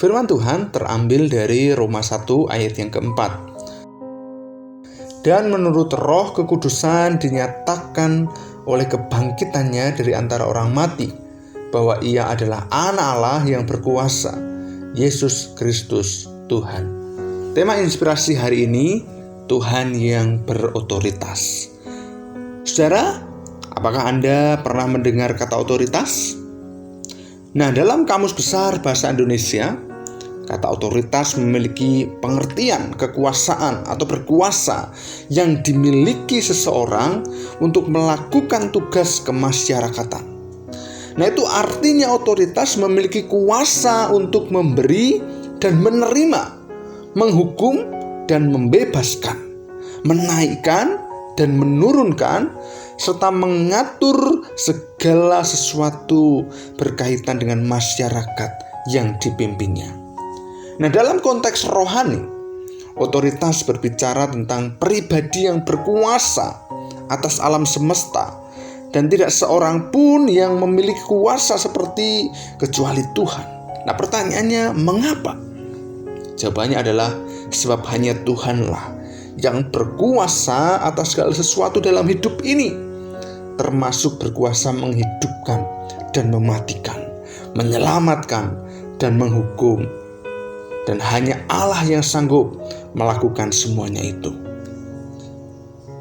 Firman Tuhan terambil dari Roma 1 ayat yang keempat. Dan menurut Roh Kekudusan dinyatakan oleh kebangkitannya dari antara orang mati, bahwa ia adalah anak Allah yang berkuasa, Yesus Kristus Tuhan. Tema inspirasi hari ini, Tuhan yang berotoritas. Saudara, apakah Anda pernah mendengar kata otoritas? Nah, dalam Kamus Besar Bahasa Indonesia, kata otoritas memiliki pengertian kekuasaan atau berkuasa yang dimiliki seseorang untuk melakukan tugas kemasyarakatan. Nah, itu artinya otoritas memiliki kuasa untuk memberi dan menerima, menghukum dan membebaskan, menaikkan dan menurunkan, serta mengatur segala sesuatu berkaitan dengan masyarakat yang dipimpinnya. Nah, dalam konteks rohani, otoritas berbicara tentang pribadi yang berkuasa atas alam semesta, dan tidak seorang pun yang memiliki kuasa seperti kecuali Tuhan. Nah, pertanyaannya, mengapa? Jawabannya adalah sebab hanya Tuhanlah yang berkuasa atas segala sesuatu dalam hidup ini, termasuk berkuasa menghidupkan dan mematikan, menyelamatkan dan menghukum. Dan hanya Allah yang sanggup melakukan semuanya itu.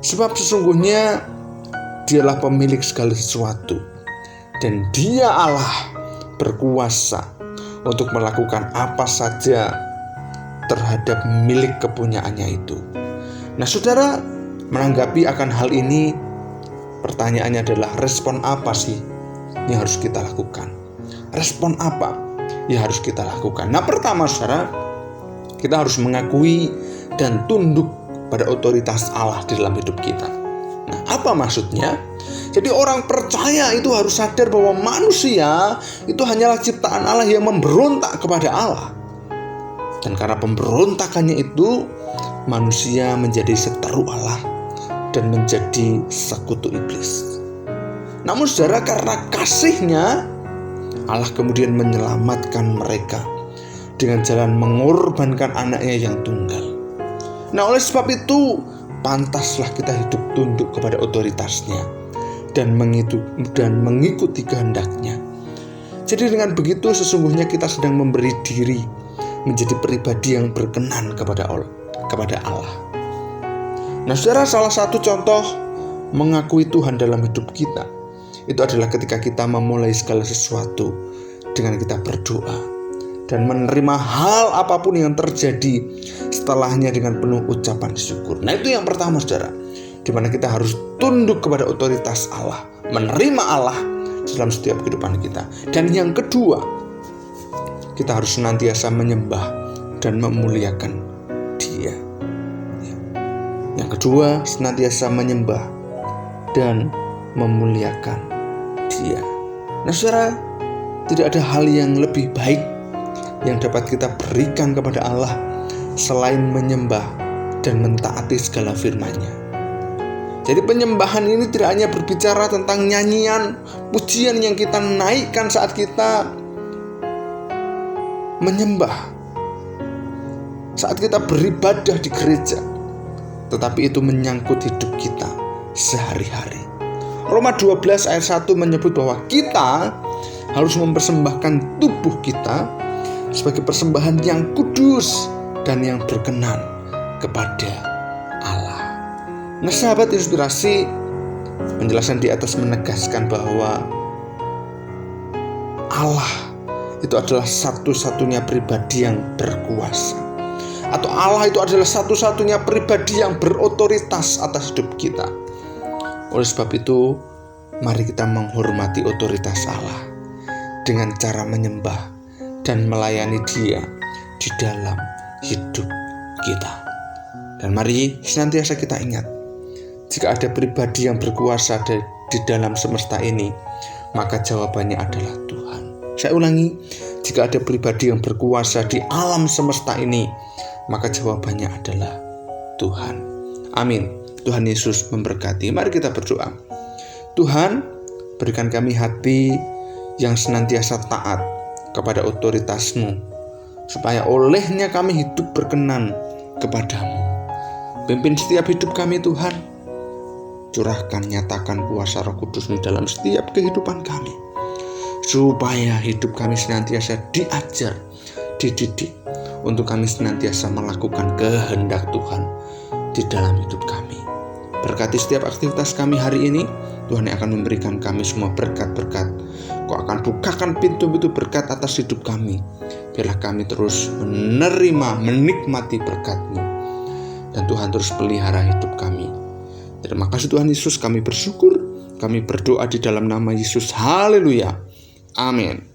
Sebab sesungguhnya Dialah pemilik segala sesuatu, dan Dia Allah berkuasa untuk melakukan apa saja terhadap milik kepunyaannya itu. Nah, saudara, menanggapi akan hal ini, pertanyaannya adalah respon apa sih yang harus kita lakukan? Respon apa yang harus kita lakukan? Nah, pertama, saudara, kita harus mengakui dan tunduk pada otoritas Allah di dalam hidup kita. Nah, apa maksudnya? Jadi orang percaya itu harus sadar bahwa manusia itu hanyalah ciptaan Allah yang memberontak kepada Allah. Dan karena pemberontakannya itu, manusia menjadi seteru Allah dan menjadi sekutu iblis. Namun saudara, karena kasih-Nya, Allah kemudian menyelamatkan mereka dengan jalan mengorbankan anaknya yang tunggal. Nah, oleh sebab itu, pantaslah kita hidup tunduk kepada otoritasnya dan mengikuti kehendak-Nya. Jadi dengan begitu sesungguhnya kita sedang memberi diri menjadi pribadi yang berkenan kepada Allah. Nah, saudara, salah satu contoh mengakui Tuhan dalam hidup kita itu adalah ketika kita memulai segala sesuatu dengan kita berdoa dan menerima hal apapun yang terjadi setelahnya dengan penuh ucapan syukur. Nah, itu yang pertama, saudara, di mana kita harus tunduk kepada otoritas Allah, menerima Allah dalam setiap kehidupan kita. Dan yang kedua, kita harus senantiasa menyembah dan memuliakan Dia. Yang kedua, senantiasa menyembah dan memuliakan Dia. Nah, saudara, tidak ada hal yang lebih baik yang dapat kita berikan kepada Allah selain menyembah dan mentaati segala firman-Nya. Jadi penyembahan ini tidak hanya berbicara tentang nyanyian, pujian yang kita naikkan saat kita menyembah, saat kita beribadah di gereja, tetapi itu menyangkut hidup kita sehari-hari. Roma 12 ayat 1 menyebut bahwa kita harus mempersembahkan tubuh kita sebagai persembahan yang kudus dan yang berkenan kepada Allah. Nah, sahabat inspirasi, penjelasan di atas menegaskan bahwa Allah itu adalah satu-satunya pribadi yang berkuasa, atau Allah itu adalah satu-satunya pribadi yang berotoritas atas hidup kita. Oleh sebab itu, mari kita menghormati otoritas Allah dengan cara menyembah dan melayani Dia di dalam hidup kita. Dan mari senantiasa kita ingat, jika ada pribadi yang berkuasa di dalam semesta ini, maka jawabannya adalah Tuhan. Saya ulangi, jika ada pribadi yang berkuasa di alam semesta ini, maka jawabannya adalah Tuhan. Amin. Tuhan Yesus memberkati. Mari kita berdoa. Tuhan, berikan kami hati yang senantiasa taat kepada otoritas-Mu, supaya olehnya kami hidup berkenan kepadamu. Pimpin setiap hidup kami Tuhan. Curahkan, nyatakan kuasa Roh Kudus-Mu dalam setiap kehidupan kami, supaya hidup kami senantiasa diajar, dididik, untuk kami senantiasa melakukan kehendak Tuhan di dalam hidup kami. Berkati setiap aktivitas kami hari ini. Tuhan yang akan memberikan kami semua berkat-berkat. Kau akan bukakan pintu-pintu berkat atas hidup kami. Biarlah kami terus menerima, menikmati berkat-Mu. Dan Tuhan terus pelihara hidup kami. Terima kasih Tuhan Yesus, kami bersyukur. Kami berdoa di dalam nama Yesus. Haleluya. Amin.